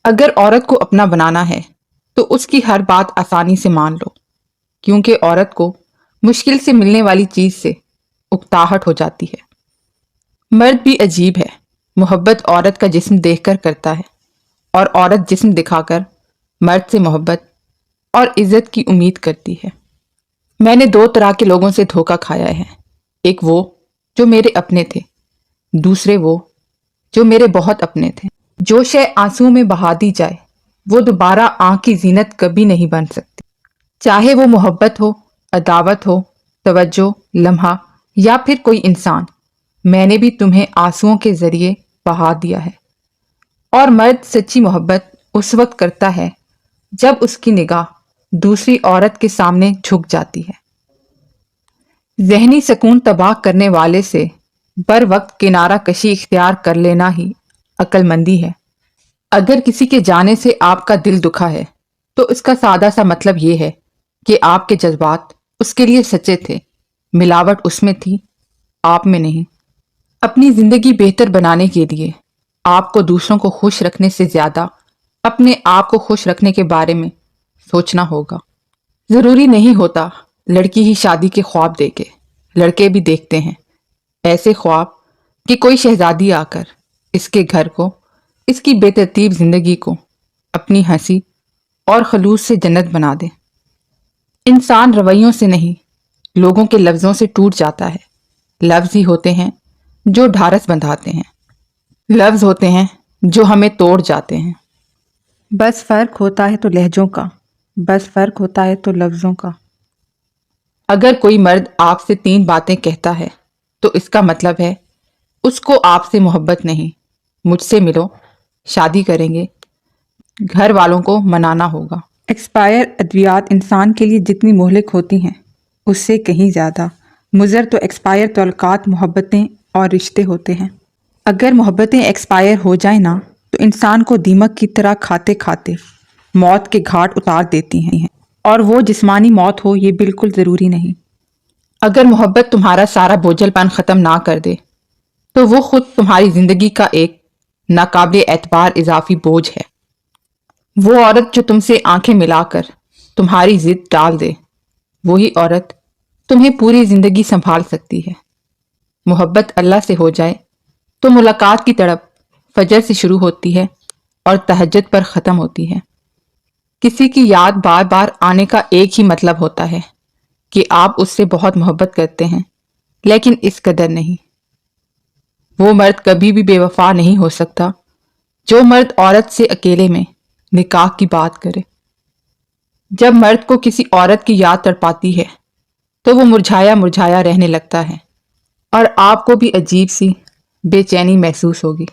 اگر عورت کو اپنا بنانا ہے تو اس کی ہر بات آسانی سے مان لو، کیونکہ عورت کو مشکل سے ملنے والی چیز سے اکتاہٹ ہو جاتی ہے۔ مرد بھی عجیب ہے، محبت عورت کا جسم دیکھ کر کرتا ہے، اور عورت جسم دکھا کر مرد سے محبت اور عزت کی امید کرتی ہے۔ میں نے دو طرح کے لوگوں سے دھوکہ کھایا ہے، ایک وہ جو میرے اپنے تھے، دوسرے وہ جو میرے بہت اپنے تھے۔ جو شے آنسو میں بہا دی جائے وہ دوبارہ آنکھ کی زینت کبھی نہیں بن سکتی، چاہے وہ محبت ہو، عداوت ہو، توجہ، لمحہ یا پھر کوئی انسان۔ میں نے بھی تمہیں آنسوؤں کے ذریعے بہا دیا ہے۔ اور مرد سچی محبت اس وقت کرتا ہے جب اس کی نگاہ دوسری عورت کے سامنے جھک جاتی ہے۔ ذہنی سکون تباہ کرنے والے سے بر وقت کنارہ کشی اختیار کر لینا ہی عقل مندی ہے۔ اگر کسی کے جانے سے آپ کا دل دکھا ہے تو اس کا سادہ سا مطلب یہ ہے کہ آپ کے جذبات اس کے لیے سچے تھے، ملاوٹ اس میں تھی، آپ میں نہیں۔ اپنی زندگی بہتر بنانے کے لیے آپ کو دوسروں کو خوش رکھنے سے زیادہ اپنے آپ کو خوش رکھنے کے بارے میں سوچنا ہوگا۔ ضروری نہیں ہوتا لڑکی ہی شادی کے خواب دیکھے، لڑکے بھی دیکھتے ہیں ایسے خواب کہ کوئی شہزادی آ کر اس کے گھر کو، اس کی بے ترتیب زندگی کو اپنی ہنسی اور خلوص سے جنت بنا دے۔ انسان رویوں سے نہیں، لوگوں کے لفظوں سے ٹوٹ جاتا ہے۔ لفظ ہی ہوتے ہیں جو ڈھارس بندھاتے ہیں، لفظ ہوتے ہیں جو ہمیں توڑ جاتے ہیں۔ بس فرق ہوتا ہے تو لہجوں کا، بس فرق ہوتا ہے تو لفظوں کا۔ اگر کوئی مرد آپ سے 3 باتیں کہتا ہے تو اس کا مطلب ہے اس کو آپ سے محبت نہیں۔ مجھ سے ملو، شادی کریں گے، گھر والوں کو منانا ہوگا۔ ایکسپائر ادویات انسان کے لیے جتنی مہلک ہوتی ہیں اس سے کہیں زیادہ مضر تو ایکسپائر تعلقات، محبتیں اور رشتے ہوتے ہیں۔ اگر محبتیں ایکسپائر ہو جائیں نا تو انسان کو دیمک کی طرح کھاتے کھاتے موت کے گھاٹ اتار دیتی ہیں، اور وہ جسمانی موت ہو یہ بالکل ضروری نہیں۔ اگر محبت تمہارا سارا بوجھل پن ختم نہ کر دے تو وہ خود تمہاری زندگی کا ایک ناقابل اعتبار اضافی بوجھ ہے۔ وہ عورت جو تم سے آنکھیں ملا کر تمہاری ضد ڈال دے، وہی عورت تمہیں پوری زندگی سنبھال سکتی ہے۔ محبت اللہ سے ہو جائے تو ملاقات کی تڑپ فجر سے شروع ہوتی ہے اور تہجد پر ختم ہوتی ہے۔ کسی کی یاد بار بار آنے کا ایک ہی مطلب ہوتا ہے کہ آپ اس سے بہت محبت کرتے ہیں، لیکن اس قدر نہیں۔ وہ مرد کبھی بھی بے وفا نہیں ہو سکتا جو مرد عورت سے اکیلے میں نکاح کی بات کرے۔ جب مرد کو کسی عورت کی یاد تڑپاتی ہے تو وہ مرجھایا مرجھایا رہنے لگتا ہے، اور آپ کو بھی عجیب سی بے چینی محسوس ہوگی۔